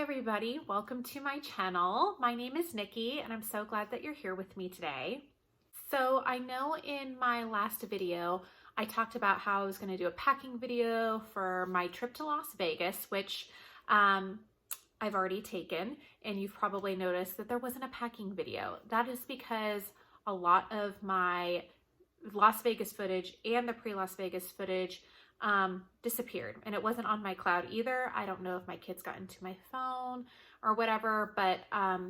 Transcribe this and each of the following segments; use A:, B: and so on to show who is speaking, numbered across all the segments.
A: everybody, welcome to my channel. My name is Nikki and I'm so glad that you're here with me today. So I know in my last video I talked about how I was going to do a packing video for my trip to Las Vegas, which I've already taken, and you've probably noticed that there wasn't a packing video. That is because a lot of my Las Vegas footage and the pre-Las Vegas footage disappeared, and it wasn't on my cloud either. I don't know if my kids got into my phone or whatever, but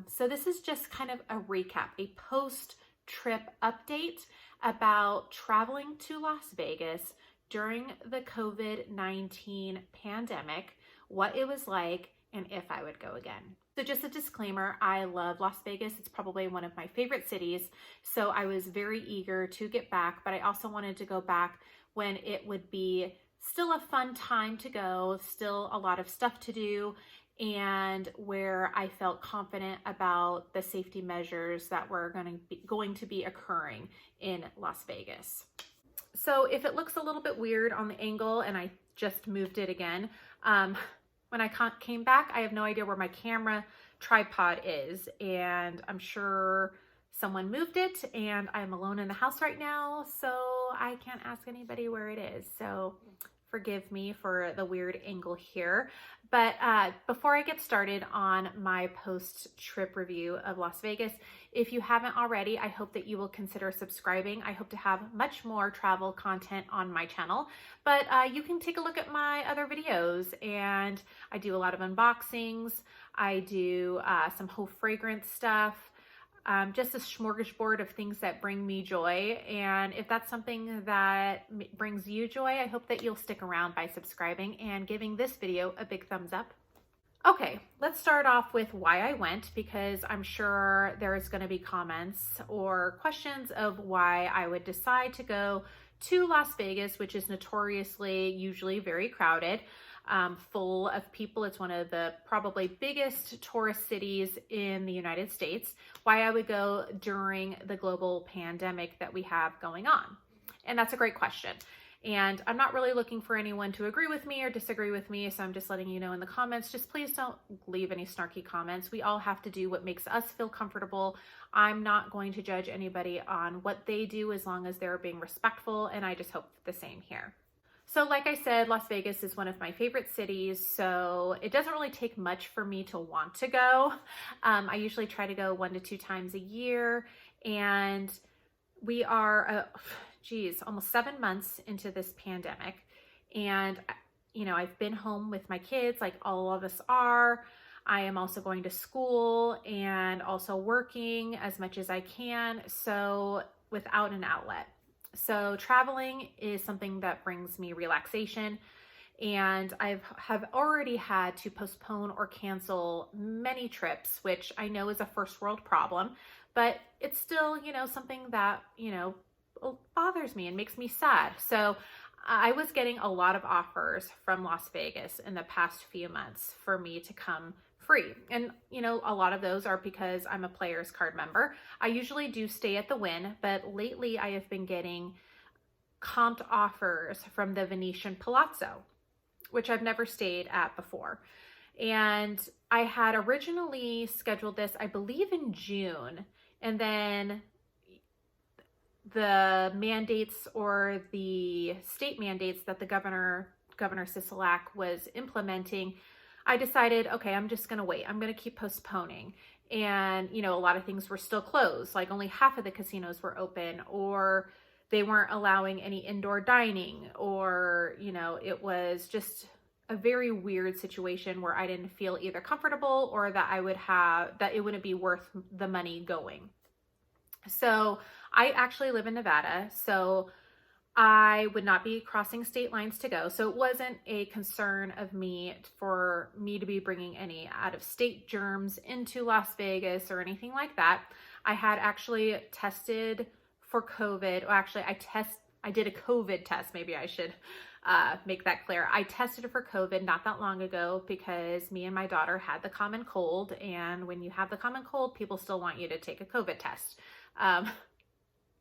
A: so this is just kind of a recap, a post-trip update about traveling to Las Vegas during the COVID-19 pandemic, what it was like, and if I would go again. So just a disclaimer, I love Las Vegas. It's probably one of my favorite cities. So I was very eager to get back, but I also wanted to go back when it would be still a fun time to go, still a lot of stuff to do, and where I felt confident about the safety measures that were going to be occurring in Las Vegas. So if it looks a little bit weird on the angle, and I just moved it again, when I came back, I have no idea where my camera tripod is, and I'm sure someone moved it, and I'm alone in the house right now, so I can't ask anybody where it is. So forgive me for the weird angle here. But before I get started on my post-trip review of Las Vegas, if you haven't already, I hope that you will consider subscribing. I hope to have much more travel content on my channel, but you can take a look at my other videos, and I do a lot of unboxings. I do some whole fragrance stuff. Just a smorgasbord of things that bring me joy. And if that's something that brings you joy, I hope that you'll stick around by subscribing and giving this video a big thumbs up. Okay, let's start off with why I went, because I'm sure there's going to be comments or questions of why I would decide to go to Las Vegas, which is notoriously usually very crowded. Full of people. It's one of the probably biggest tourist cities in the United States. Why I would go during the global pandemic that we have going on. And that's a great question. And I'm not really looking for anyone to agree with me or disagree with me, so I'm just letting you know in the comments, just please don't leave any snarky comments. We all have to do what makes us feel comfortable. I'm not going to judge anybody on what they do as long as they're being respectful, and I just hope the same here. So like I said, Las Vegas is one of my favorite cities, so it doesn't really take much for me to want to go. I usually try to go 1 to 2 times a year, and we are, almost 7 months into this pandemic. And, you know, I've been home with my kids like all of us are. I am also going to school and also working as much as I can, so without an outlet. So traveling is something that brings me relaxation, and I have already had to postpone or cancel many trips, which I know is a first world problem, but it's still, you know, something that, you know, bothers me and makes me sad. So I was getting a lot of offers from Las Vegas in the past few months for me to come free. And, you know, a lot of those are because I'm a Players Card member. I usually do stay at the Wynn, but lately I have been getting comped offers from the Venetian Palazzo, which I've never stayed at before. And I had originally scheduled this, I believe, in June, and then the mandates, or the state mandates that the Governor Sisolak was implementing, I decided, okay, I'm just going to wait. I'm going to keep postponing. And, you know, a lot of things were still closed, like only half of the casinos were open, or they weren't allowing any indoor dining, or, you know, it was just a very weird situation where I didn't feel either comfortable or that it wouldn't be worth the money going. So I actually live in Nevada, so I would not be crossing state lines to go. So it wasn't a concern of me for me to be bringing any out-of-state germs into Las Vegas or anything like that. I had actually tested for COVID. Well, actually, I did a COVID test. Maybe I should make that clear. I tested for COVID not that long ago because me and my daughter had the common cold. And when you have the common cold, people still want you to take a COVID test.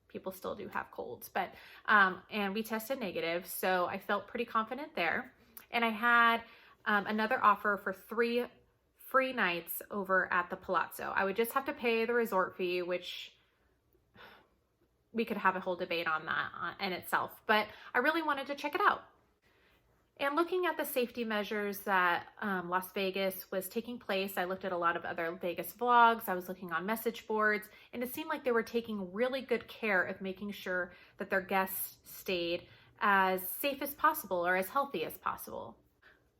A: People still do have colds, but, and we tested negative. So I felt pretty confident there. And I had another offer for 3 free nights over at the Palazzo. I would just have to pay the resort fee, which we could have a whole debate on that in itself, but I really wanted to check it out. And looking at the safety measures that Las Vegas was taking place, I looked at a lot of other Vegas vlogs, I was looking on message boards, and it seemed like they were taking really good care of making sure that their guests stayed as safe as possible or as healthy as possible.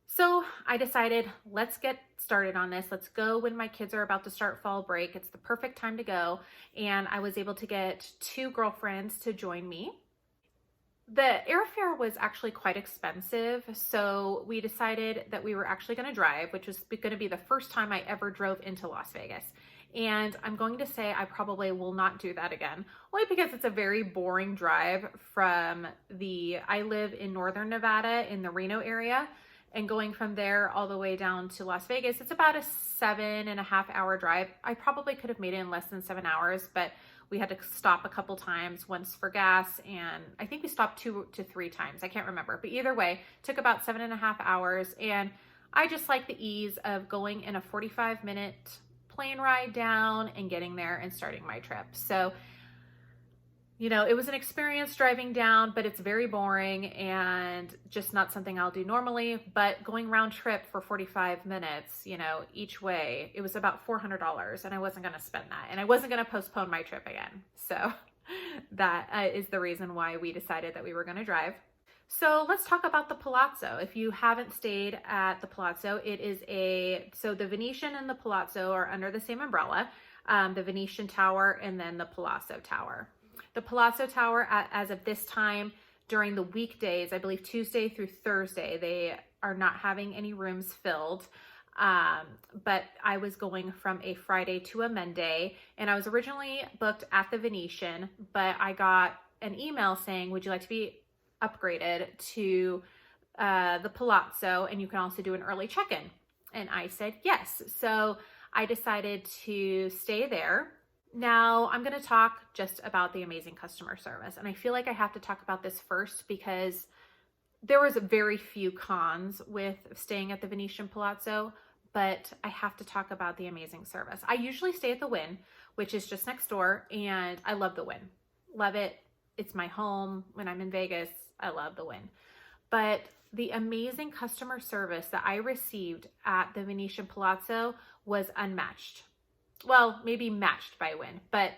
A: So I decided, let's get started on this. Let's go when my kids are about to start fall break. It's the perfect time to go. And I was able to get 2 girlfriends to join me. The airfare was actually quite expensive, so we decided that we were actually going to drive, which was going to be the first time I ever drove into Las Vegas. And I'm going to say I probably will not do that again, only because it's a very boring drive from I live in northern Nevada in the Reno area, and going from there all the way down to Las Vegas, it's about a 7.5 hour drive. I probably could have made it in less than 7 hours, but we had to stop a couple times, once for gas, and I think we stopped 2 to 3 times. I can't remember, but either way, it took about 7.5 hours. And I just like the ease of going in a 45-minute plane ride down and getting there and starting my trip. So, you know, it was an experience driving down, but it's very boring and just not something I'll do normally. But going round trip for 45 minutes, you know, each way, it was about $400, and I wasn't going to spend that, and I wasn't going to postpone my trip again. So that is the reason why we decided that we were going to drive. So let's talk about the Palazzo. If you haven't stayed at the Palazzo, so the Venetian and the Palazzo are under the same umbrella, the Venetian Tower and then the Palazzo Tower. The Palazzo Tower, as of this time, during the weekdays, I believe Tuesday through Thursday, they are not having any rooms filled. But I was going from a Friday to a Monday, and I was originally booked at the Venetian, but I got an email saying, would you like to be upgraded to the Palazzo, and you can also do an early check-in? And I said yes. So I decided to stay there. Now I'm going to talk just about the amazing customer service. And I feel like I have to talk about this first because there was very few cons with staying at the Venetian Palazzo, but I have to talk about the amazing service. I usually stay at the Wynn, which is just next door, and I love the Wynn. Love it. It's my home. When I'm in Vegas, I love the Wynn. But the amazing customer service that I received at the Venetian Palazzo was unmatched. Well, maybe matched by Wynn, but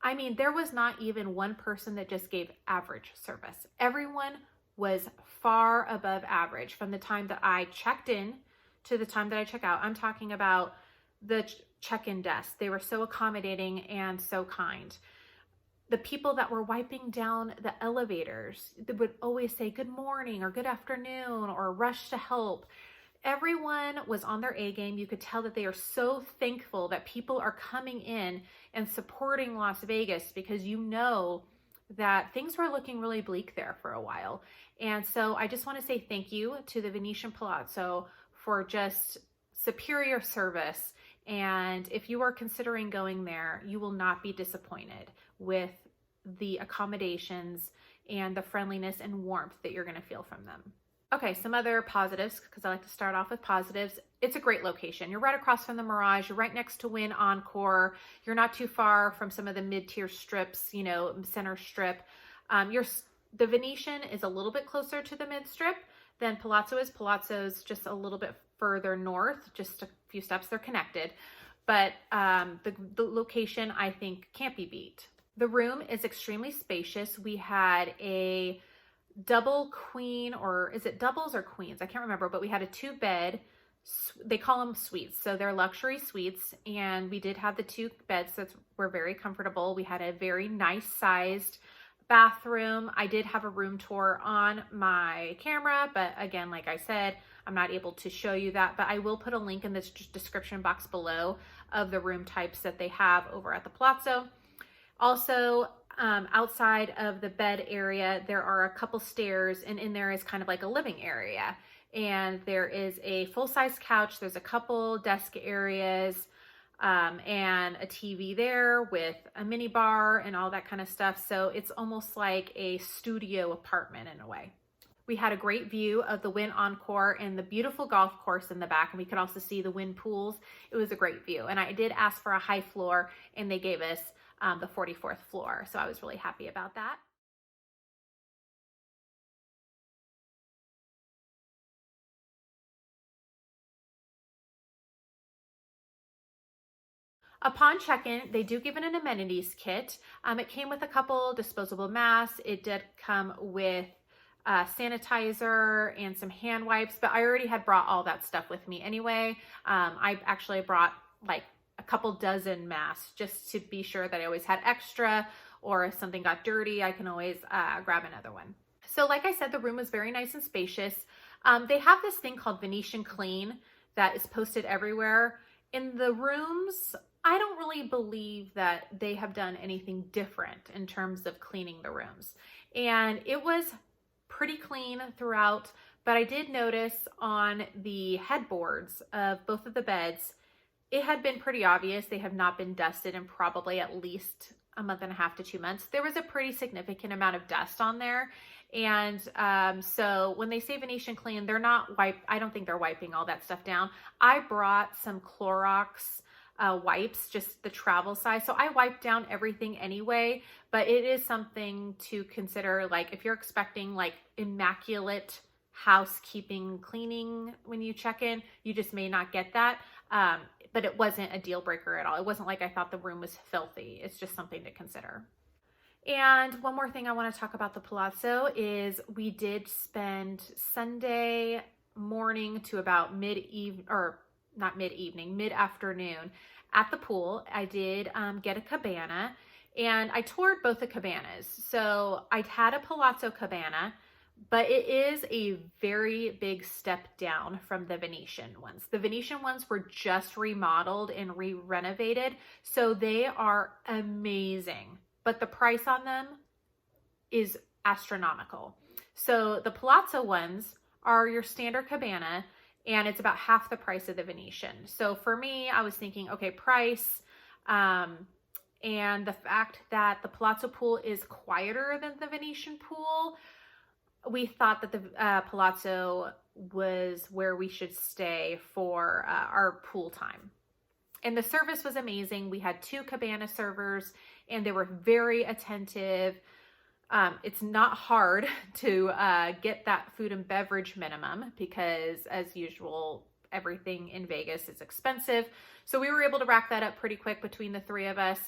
A: I mean, there was not even one person that just gave average service. Everyone was far above average from the time that I checked in to the time that I check out. I'm talking about the check-in desk. They were so accommodating and so kind. The people that were wiping down the elevators, they would always say good morning or good afternoon or rush to help. Everyone was on their A game. You could tell that they are so thankful that people are coming in and supporting Las Vegas, because you know that things were looking really bleak there for a while. And so I just want to say thank you to the Venetian Palazzo for just superior service. And if you are considering going there, you will not be disappointed with the accommodations and the friendliness and warmth that you're going to feel from them. Okay, some other positives, because I like to start off with positives. It's a great location. You're right across from the Mirage. You're right next to Wynn Encore. You're not too far from some of the mid-tier strips, you know, center strip. The Venetian is a little bit closer to the mid-strip than Palazzo is. Palazzo's just a little bit further north, just a few steps. They're connected. But the location, I think, can't be beat. The room is extremely spacious. We had a double queen, or is it doubles or queens? I can't remember, but we had a 2-bed, they call them suites. So they're luxury suites, and we did have the 2 beds that were very comfortable. We had a very nice sized bathroom. I did have a room tour on my camera, but again, like I said, I'm not able to show you that, but I will put a link in this description box below of the room types that they have over at the Palazzo. Also, outside of the bed area, there are a couple stairs, and in there is kind of like a living area. And there is a full-size couch. There's a couple desk areas, and a TV there with a mini bar and all that kind of stuff. So it's almost like a studio apartment in a way. We had a great view of the Wynn Encore and the beautiful golf course in the back, and we could also see the Wynn pools. It was a great view, and I did ask for a high floor, and they gave us the 44th floor, so I was really happy about that. Upon check-in, they do give it an amenities kit. It came with a couple disposable masks. It did come with sanitizer and some hand wipes, but I already had brought all that stuff with me anyway. I actually brought like a couple dozen masks just to be sure that I always had extra, or if something got dirty, I can always grab another one. So like I said, the room was very nice and spacious. They have this thing called Venetian Clean that is posted everywhere. In the rooms, I don't really believe that they have done anything different in terms of cleaning the rooms. And it was pretty clean throughout, but I did notice on the headboards of both of the beds, it had been pretty obvious they have not been dusted in probably at least a month and a half to 2 months. There was a pretty significant amount of dust on there. And so when they say Venetian Clean, they're not I don't think they're wiping all that stuff down. I brought some Clorox wipes, just the travel size. So I wiped down everything anyway, but it is something to consider. Like if you're expecting like immaculate housekeeping cleaning when you check in, you just may not get that. But it wasn't a deal breaker at all. It wasn't like I thought the room was filthy. It's just something to consider. And one more thing I want to talk about the Palazzo is we did spend Sunday morning to about mid-afternoon at the pool. I did get a cabana, and I toured both the cabanas. So I had a Palazzo cabana, but it is a very big step down from the Venetian ones. The Venetian ones were just remodeled and re-renovated, so they are amazing. But the price on them is astronomical. So the Palazzo ones are your standard cabana, and it's about half the price of the Venetian. So for me, I was thinking, okay, price, and the fact that the Palazzo pool is quieter than the Venetian pool, we thought that the Palazzo was where we should stay for our pool time. And the service was amazing. We had 2 cabana servers, and they were very attentive. It's not hard to get that food and beverage minimum because, as usual, everything in Vegas is expensive. So we were able to rack that up pretty quick between the 3 of us.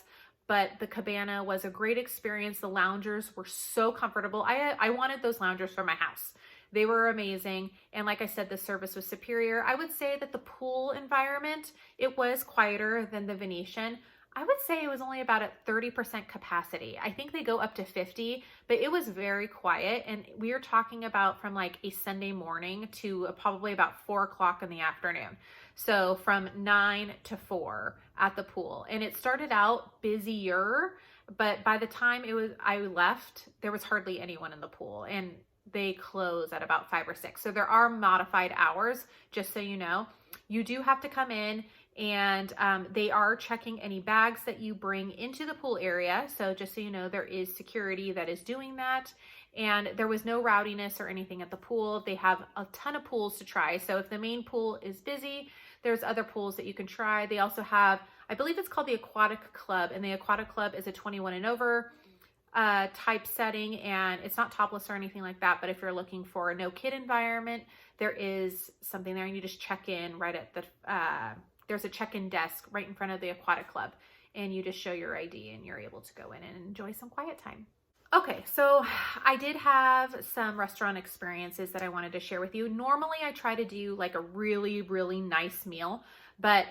A: But the cabana was a great experience. The loungers were so comfortable. I wanted those loungers for my house. They were amazing. And like I said, the service was superior. I would say that the pool environment, it was quieter than the Venetian. I would say it was only about at 30% capacity. I think they go up to 50, but it was very quiet. And we are talking about from like a Sunday morning to probably about 4 o'clock in the afternoon. So from 9 to 4 at the pool. And it started out busier, but by the time I left, there was hardly anyone in the pool. And they close at about 5 or 6. So there are modified hours, just so you know. You do have to come in, and they are checking any bags that you bring into the pool area. So just so you know, there is security that is doing that. And there was no rowdiness or anything at the pool. They have a ton of pools to try. So if the main pool is busy, there's other pools that you can try. They also have, I believe it's called the Aquatic Club, and the Aquatic Club is a 21 and over type setting, and it's not topless or anything like that. But if you're looking for a no kid environment, there is something there, and you just check in right at the there's a check-in desk right in front of the Aquatic Club, and you just show your ID and you're able to go in and enjoy some quiet time. Okay, so I did have some restaurant experiences that I wanted to share with you. Normally I try to do like a really, really nice meal, but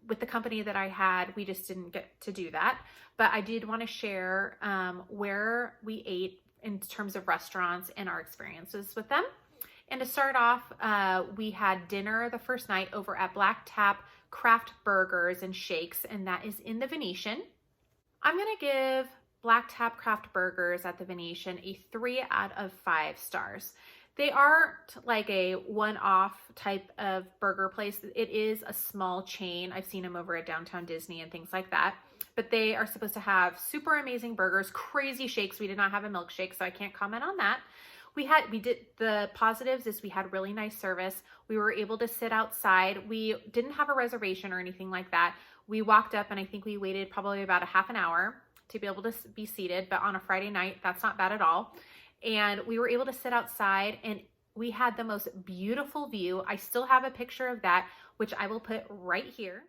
A: with the company that I had, we just didn't get to do that. But I did want to share where we ate in terms of restaurants and our experiences with them. And to start off, we had dinner the first night over at Black Tap Craft Burgers and Shakes, and that is in the Venetian. I'm going to give Black Tap Craft Burgers at the Venetian a 3 out of 5 stars. They aren't like a one-off type of burger place. It is a small chain. I've seen them over at Downtown Disney and things like that. But they are supposed to have super amazing burgers, crazy shakes. We did not have a milkshake, so I can't comment on that. We did, the positives is we had really nice service. We were able to sit outside. We didn't have a reservation or anything like that. We walked up and I think we waited probably about a half an hour to be able to be seated, but on a Friday night, that's not bad at all. And we were able to sit outside and we had the most beautiful view. I still have a picture of that, which I will put right here.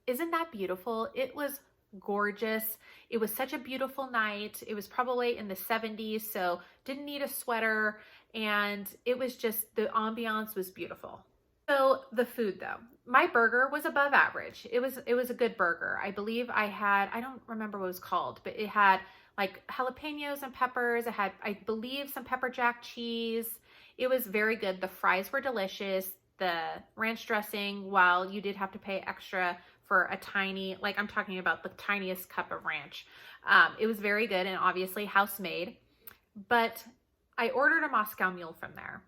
A: Isn't that beautiful? It was gorgeous. It was such a beautiful night. It was probably in the 70s, so didn't need a sweater. And it was just, the ambiance was beautiful. So the food though, my burger was above average. It was a good burger. I believe I don't remember what it was called, but it had like jalapenos and peppers. It had, I believe, some pepper jack cheese. It was very good. The fries were delicious. The ranch dressing, while you did have to pay extra for a tiny, like I'm talking about the tiniest cup of ranch, it was very good and obviously house made. But I ordered a Moscow Mule from there,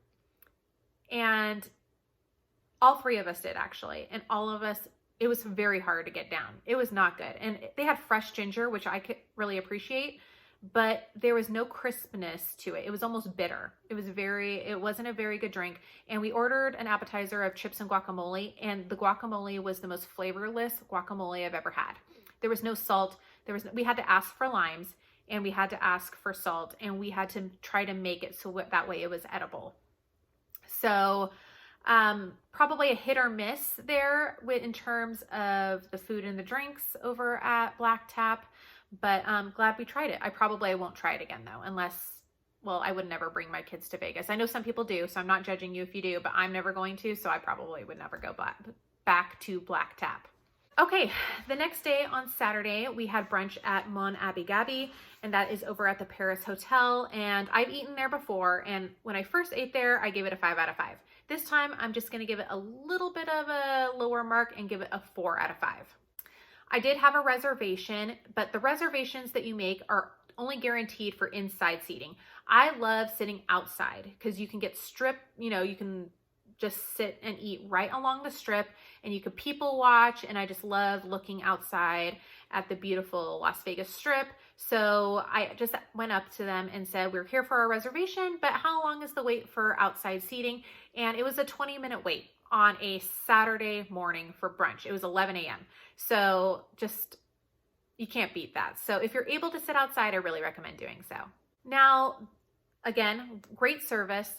A: and all three of us did actually, and all of us, it was very hard to get down. It was not good. And they had fresh ginger, which I could really appreciate, but there was no crispness to it. It was almost bitter. It wasn't a very good drink. And we ordered an appetizer of chips and guacamole, and the guacamole was the most flavorless guacamole I've ever had. There was no salt. We had to ask for limes, and we had to ask for salt, and we had to try to make it so that way it was edible. So probably a hit or miss there in terms of the food and the drinks over at Black Tap, but I'm glad we tried it. I probably won't try it again though, unless, well, I would never bring my kids to Vegas. I know some people do, so I'm not judging you if you do, but I'm never going to, so I probably would never go back to Black Tap. Okay, the next day on Saturday, we had brunch at Mon Ami Gabi, and that is over at the Paris Hotel, and I've eaten there before, and when I first ate there, I gave it a 5 out of 5. This time, I'm just gonna give it a little bit of a lower mark and give it a 4 out of 5. I did have a reservation, but the reservations that you make are only guaranteed for inside seating. I love sitting outside because you can get you can just sit and eat right along the strip, and you could people watch, and I just love looking outside at the beautiful Las Vegas Strip. So I just went up to them and said, we're here for our reservation, but how long is the wait for outside seating? And it was a 20-minute wait on a Saturday morning for brunch. It was 11 a.m. So just, you can't beat that. So if you're able to sit outside, I really recommend doing so. Now, again, great service.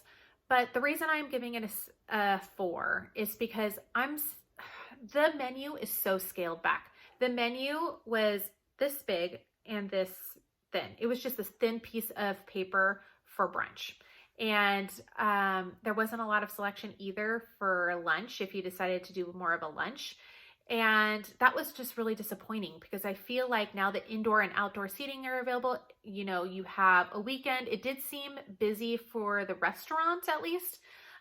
A: But the reason I'm giving it a 4 is because the menu is so scaled back. The menu was this big and this thin. It was just this thin piece of paper for brunch. And there wasn't a lot of selection either for lunch if you decided to do more of a lunch. And that was just really disappointing because I feel like now the indoor and outdoor seating are available. You know, you have a weekend. It did seem busy for the restaurant at least,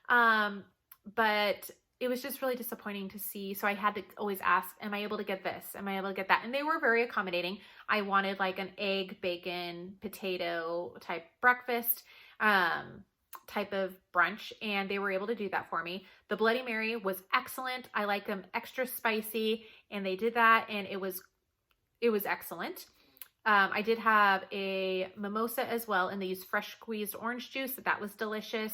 A: but it was just really disappointing to see. So I had to always ask, am I able to get this? Am I able to get that? And they were very accommodating. I wanted like an egg, bacon, potato type breakfast, type of brunch, and they were able to do that for me. The Bloody Mary was excellent. I like them extra spicy, and they did that, and it was excellent. I did have a mimosa as well, and they used fresh squeezed orange juice. That was delicious.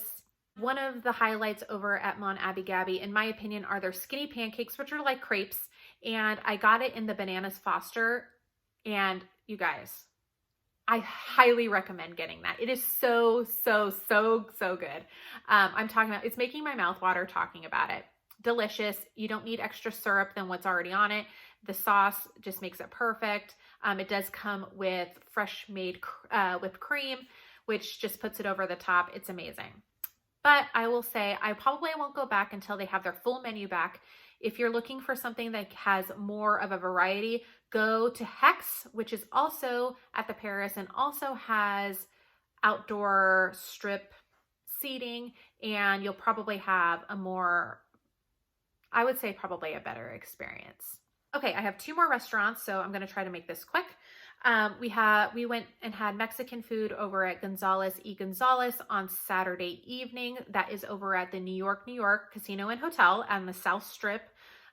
A: One of the highlights over at Mon Ami Gabi, in my opinion, are their skinny pancakes, which are like crepes, and I got it in the Bananas Foster, and you guys, I highly recommend getting that. It is so, so, so, so good. I'm talking about, it's making my mouth water talking about it. Delicious. You don't need extra syrup than what's already on it. The sauce just makes it perfect. It does come with fresh made whipped cream, which just puts it over the top. It's amazing. But I will say, I probably won't go back until they have their full menu back. If you're looking for something that has more of a variety, go to Hex, which is also at the Paris and also has outdoor strip seating, and you'll probably have a more, I would say probably a better experience. Okay, I have 2 more restaurants, so I'm going to try to make this quick. We went and had Mexican food over at Gonzalez y Gonzalez on Saturday evening. That is over at the New York Casino and Hotel on the South Strip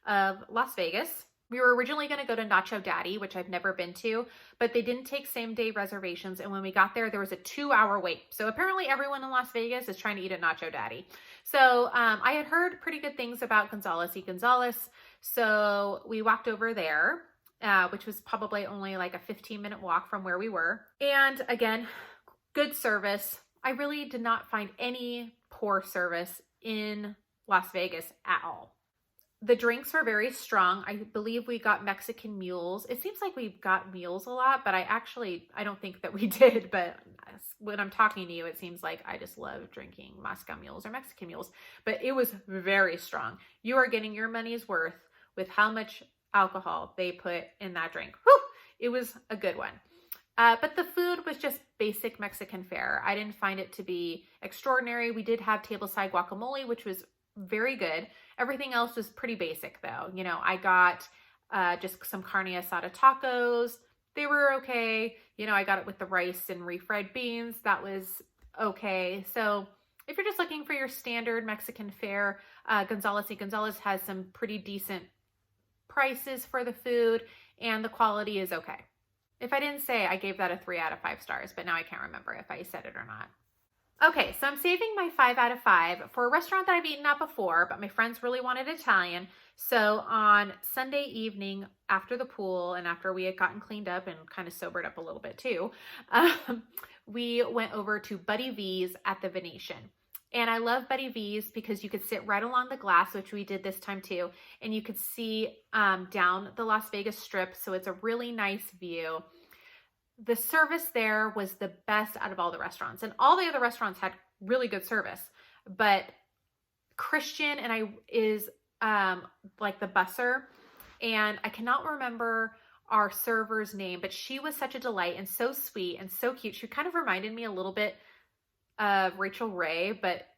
A: of Las Vegas. We were originally going to go to Nacho Daddy, which I've never been to, but they didn't take same day reservations. And when we got there, there was a 2-hour wait. So apparently everyone in Las Vegas is trying to eat at Nacho Daddy. So I had heard pretty good things about Gonzalez y Gonzalez. So we walked over there, which was probably only like a 15-minute walk from where we were. And again, good service. I really did not find any poor service in Las Vegas at all. The drinks were very strong. I believe we got Mexican mules. It seems like we got mules a lot, but I don't think that we did. But when I'm talking to you, it seems like I just love drinking Moscow mules or Mexican mules. But it was very strong. You are getting your money's worth with how much alcohol they put in that drink. Whew! It was a good one. But the food was just basic Mexican fare. I didn't find it to be extraordinary. We did have tableside guacamole, which was very good. Everything else was pretty basic though. You know, I got just some carne asada tacos. They were okay. You know, I got it with the rice and refried beans. That was okay. So if you're just looking for your standard Mexican fare, Gonzalez y Gonzalez has some pretty decent prices for the food and the quality is okay. If I didn't say, I gave that a 3 out of 5 stars, but now I can't remember if I said it or not. Okay, so I'm saving my 5 out of 5 for a restaurant that I've eaten at before, but my friends really wanted Italian. So on Sunday evening after the pool and after we had gotten cleaned up and kind of sobered up a little bit too, we went over to Buddy V's at the Venetian. And I love Buddy V's because you could sit right along the glass, which we did this time too, and you could see down the Las Vegas Strip. So it's a really nice view. The service there was the best out of all the restaurants, and all the other restaurants had really good service, but Christian is like the busser, and I cannot remember our server's name, but she was such a delight and so sweet and so cute. She kind of reminded me a little bit of Rachel Ray, but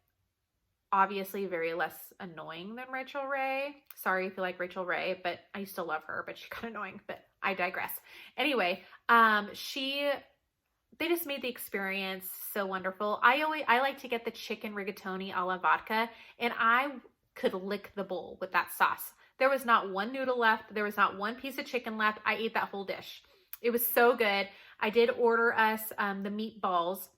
A: obviously very less annoying than Rachel Ray. Sorry if you like Rachel Ray, but I used to love her, but she got annoying, but I digress. Anyway, they just made the experience so wonderful. I like to get the chicken rigatoni a la vodka, and I could lick the bowl with that sauce. There was not one noodle left. There was not one piece of chicken left. I ate that whole dish. It was so good. I did order us the meatballs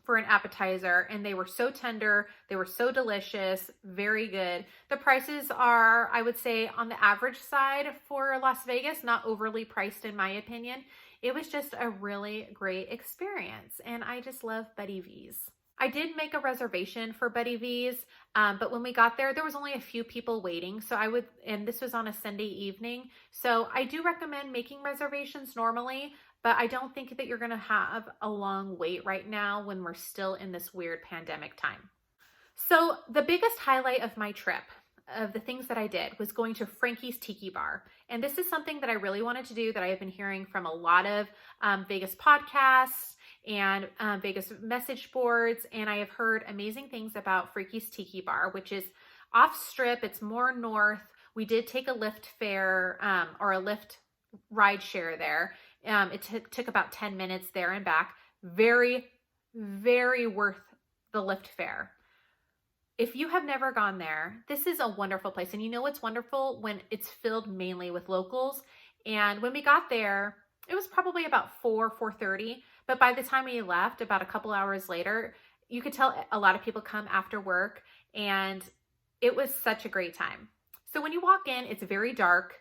A: for an appetizer, and they were so tender. They were so delicious, very good. The prices are, I would say, on the average side for Las Vegas, not overly priced in my opinion. It was just a really great experience, and I just love Buddy V's. I did make a reservation for Buddy V's, but when we got there was only a few people waiting. So and this was on a Sunday evening. So I do recommend making reservations normally, but I don't think that you're going to have a long wait right now when we're still in this weird pandemic time. So the biggest highlight of my trip, of the things that I did, was going to Frankie's Tiki Bar. And this is something that I really wanted to do, that I have been hearing from a lot of Vegas podcasts and Vegas message boards. And I have heard amazing things about Frankie's Tiki Bar, which is off strip. It's more north. We did take a Lyft fare or a Lyft ride share there. It took about 10 minutes there and back. Very, very worth the Lyft fare. If you have never gone there, this is a wonderful place. And you know what's wonderful? When it's filled mainly with locals. And when we got there, it was probably about 4:30. But by the time we left, about a couple hours later, you could tell a lot of people come after work. And it was such a great time. So when you walk in, it's very dark.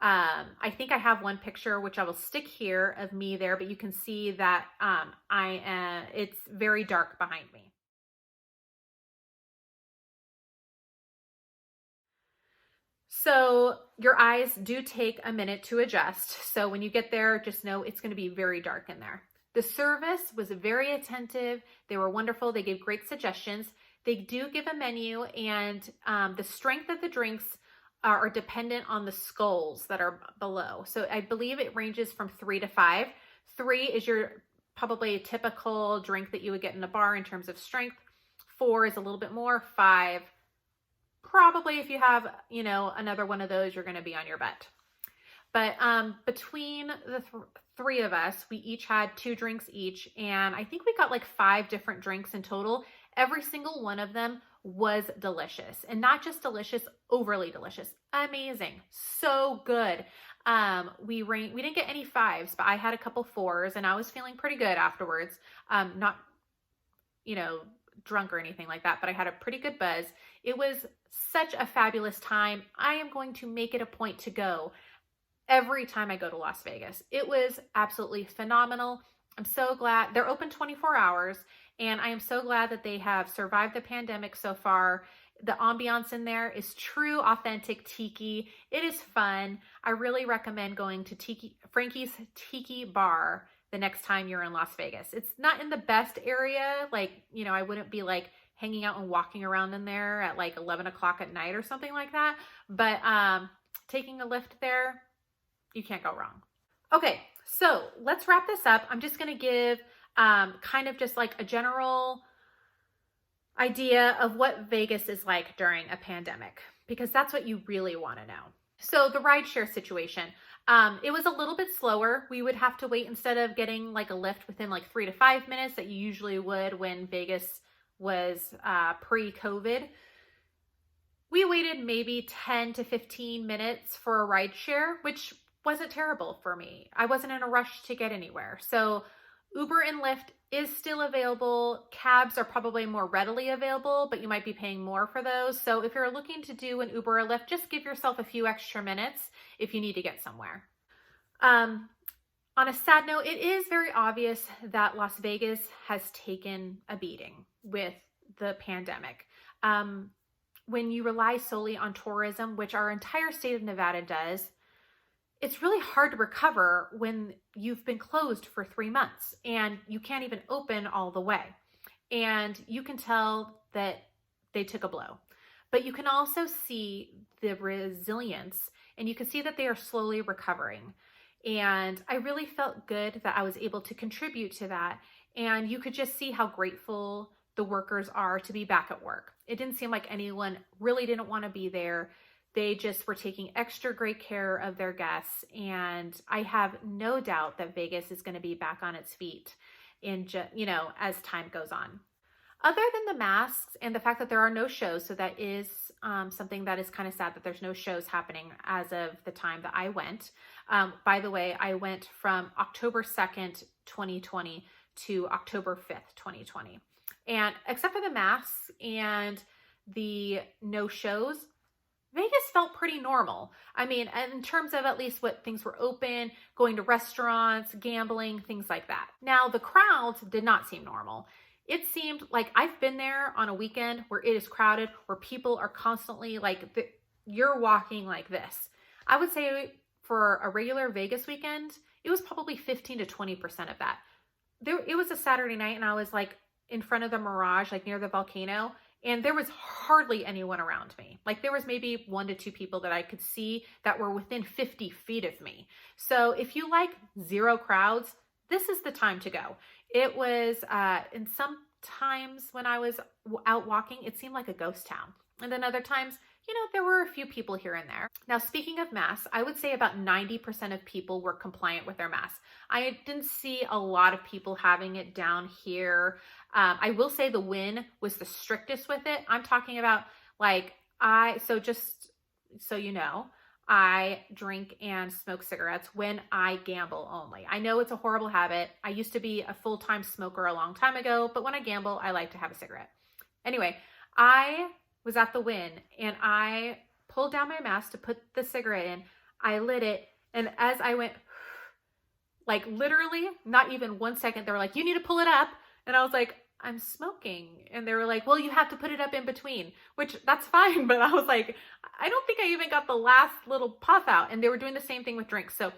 A: I think I have one picture, which I will stick here, of me there, but you can see that it's very dark behind me. So your eyes do take a minute to adjust. So when you get there, just know it's going to be very dark in there. The service was very attentive. They were wonderful. They gave great suggestions. They do give a menu, and the strength of the drinks are dependent on the skulls that are below. So I believe it ranges from 3 to 5. 3 is your probably a typical drink that you would get in a bar in terms of strength. 4 is a little bit more. 5, probably if you have, another one of those, you're going to be on your butt. But between the 3 of us, we each had 2 drinks each. And I think we got like 5 different drinks in total. Every single one of them was delicious, and not just delicious, overly delicious, amazing, so good. We didn't get any 5s, but I had a couple 4s, and I was feeling pretty good afterwards. Not, drunk or anything like that, but I had a pretty good buzz. It was such a fabulous time. I am going to make it a point to go every time I go to Las Vegas. It was absolutely phenomenal. I'm so glad they're open 24 hours, and I am so glad that they have survived the pandemic so far. The ambiance in there is true, authentic Tiki. It is fun. I really recommend going to Frankie's Tiki Bar the next time you're in Las Vegas. It's not in the best area. I wouldn't be hanging out and walking around in there at 11 o'clock at night or something like that. But taking a lift there, you can't go wrong. Okay, so let's wrap this up. I'm just going to give kind of just a general idea of what Vegas is like during a pandemic, because that's what you really want to know. So the rideshare situation, it was a little bit slower. We would have to wait, instead of getting a lift within 3 to 5 minutes that you usually would when Vegas was pre-COVID. We waited maybe 10 to 15 minutes for a rideshare, which wasn't terrible for me. I wasn't in a rush to get anywhere. So Uber and Lyft is still available. Cabs are probably more readily available, but you might be paying more for those. So if you're looking to do an Uber or Lyft, just give yourself a few extra minutes if you need to get somewhere. On a sad note, it is very obvious that Las Vegas has taken a beating with the pandemic. When you rely solely on tourism, which our entire state of Nevada does, it's really hard to recover when you've been closed for 3 months and you can't even open all the way. And you can tell that they took a blow. But you can also see the resilience, and you can see that they are slowly recovering. And I really felt good that I was able to contribute to that. And you could just see how grateful the workers are to be back at work. It didn't seem like anyone really didn't want to be there. They just were taking extra great care of their guests. And I have no doubt that Vegas is going to be back on its feet as time goes on. Other than the masks and the fact that there are no shows, so that is something that is kind of sad that there's no shows happening as of the time that I went. By the way, I went from October 2nd, 2020 to October 5th, 2020. And except for the masks and the no shows, Vegas felt pretty normal. I mean, in terms of at least what things were open, going to restaurants, gambling, things like that. Now, the crowds did not seem normal. It seemed like I've been there on a weekend where it is crowded, where people are constantly you're walking like this. I would say for a regular Vegas weekend, it was probably 15 to 20% of that. It was a Saturday night, and I was in front of the Mirage, near the volcano, and there was hardly anyone around me. There was maybe 1 to 2 people that I could see that were within 50 feet of me. So if you like zero crowds, this is the time to go. It was, and sometimes when I was out walking, it seemed like a ghost town. And then other times, there were a few people here and there. Now, speaking of masks, I would say about 90% of people were compliant with their masks. I didn't see a lot of people having it down here. I will say the Wynn was the strictest with it. I'm talking about just so you know, I drink and smoke cigarettes when I gamble only. I know it's a horrible habit. I used to be a full-time smoker a long time ago, but when I gamble, I like to have a cigarette. Anyway, I was at the Wynn, and I pulled down my mask to put the cigarette in. I lit it, and as I went, literally not even 1 second, they were like, "You need to pull it up." And I was like, "I'm smoking." And they were like, "Well, you have to put it up in between," which that's fine. But I was like, I don't think I even got the last little puff out. And they were doing the same thing with drinks. So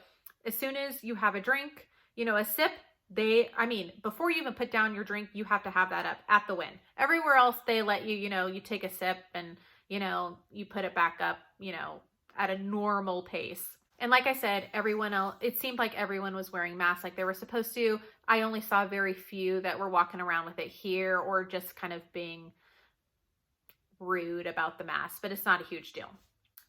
A: as soon as you have a drink, a sip, before you even put down your drink, you have to have that up at the Wynn. Everywhere else, they let you, you take a sip and, you put it back up, at a normal pace. And like I said, everyone else, it seemed like everyone was wearing masks like they were supposed to. I only saw very few that were walking around with it here or just kind of being rude about the mask, but it's not a huge deal.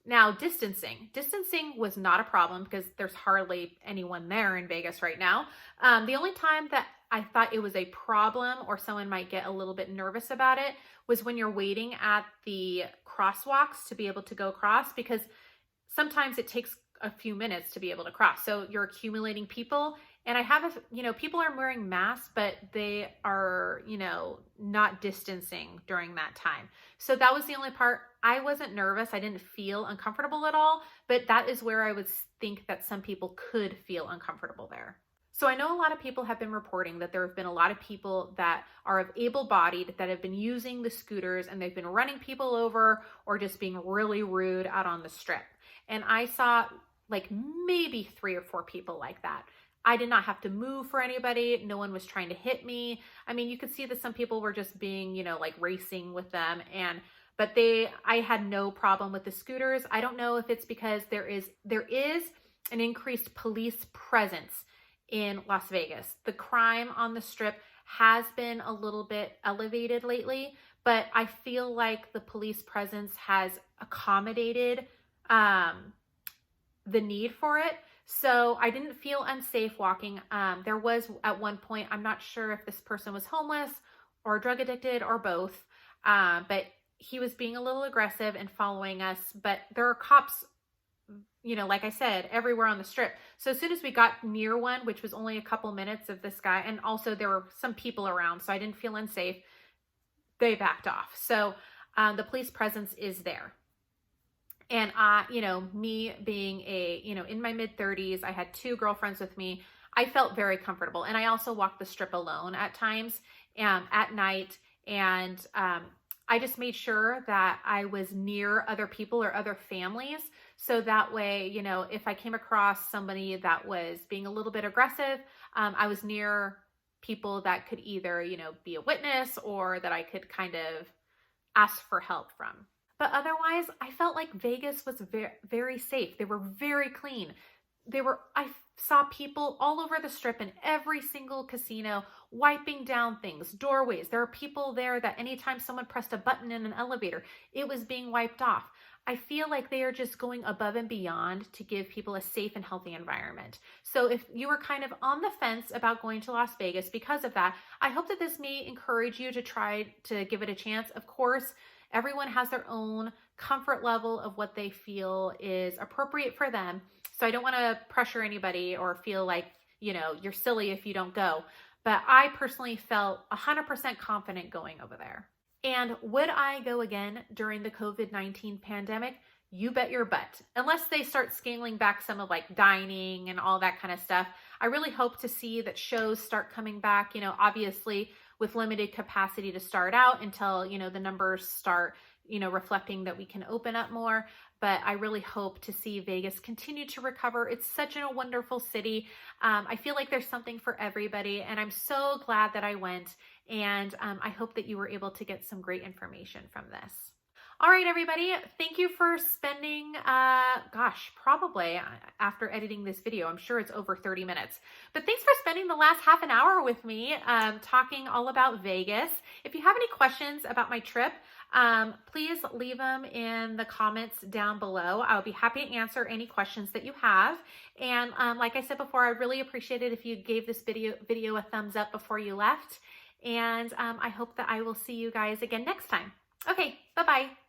A: Now, distancing. Distancing was not a problem because there's hardly anyone there in Vegas right now. The only time that I thought it was a problem or someone might get a little bit nervous about it was when you're waiting at the crosswalks to be able to go across, because sometimes it takes a few minutes to be able to cross. So you're accumulating people, and I have people are wearing masks, but they are, not distancing during that time. So that was the only part. I wasn't nervous. I didn't feel uncomfortable at all, but that is where I would think that some people could feel uncomfortable there. So I know a lot of people have been reporting that there have been a lot of people that are able-bodied that have been using the scooters, and they've been running people over or just being really rude out on the strip. And I saw like maybe 3 or 4 people like that. I did not have to move for anybody. No one was trying to hit me. I mean, you could see that some people were just being, like racing with them. But I had no problem with the scooters. I don't know if it's because there is an increased police presence in Las Vegas. The crime on the strip has been a little bit elevated lately, but I feel like the police presence has accommodated the need for it. So I didn't feel unsafe walking. There was at one point, I'm not sure if this person was homeless or drug addicted or both, but he was being a little aggressive and following us. But there are cops, like I said, everywhere on the strip. So as soon as we got near one, which was only a couple minutes of this guy, and also there were some people around, so I didn't feel unsafe, they backed off. So the police presence is there. And me being in my mid-30s, I had 2 girlfriends with me. I felt very comfortable. And I also walked the strip alone at times at night. And I just made sure that I was near other people or other families. So that way, if I came across somebody that was being a little bit aggressive, I was near people that could either, be a witness or that I could kind of ask for help from. But otherwise, I felt like Vegas was very, very safe. They were very clean. I saw people all over the strip in every single casino wiping down things, doorways. There are people there that anytime someone pressed a button in an elevator, it was being wiped off. I feel like they are just going above and beyond to give people a safe and healthy environment. So if you were kind of on the fence about going to Las Vegas because of that, I hope that this may encourage you to try to give it a chance. Of course, everyone has their own comfort level of what they feel is appropriate for them. So I don't want to pressure anybody or feel like, you're silly if you don't go. But I personally felt 100% confident going over there. And would I go again during the COVID-19 pandemic? You bet your butt. Unless they start scaling back some of like dining and all that kind of stuff. I really hope to see that shows start coming back, obviously with limited capacity to start out until, the numbers start, reflecting that we can open up more. But I really hope to see Vegas continue to recover. It's such a wonderful city. I feel like there's something for everybody, and I'm so glad that I went. And I hope that you were able to get some great information from this. All right, everybody, thank you for spending, probably after editing this video, I'm sure it's over 30 minutes, but thanks for spending the last half an hour with me talking all about Vegas. If you have any questions about my trip, please leave them in the comments down below. I'll be happy to answer any questions that you have. And like I said before, I'd really appreciate it if you gave this video a thumbs up before you left. And I hope that I will see you guys again next time. Okay, bye-bye.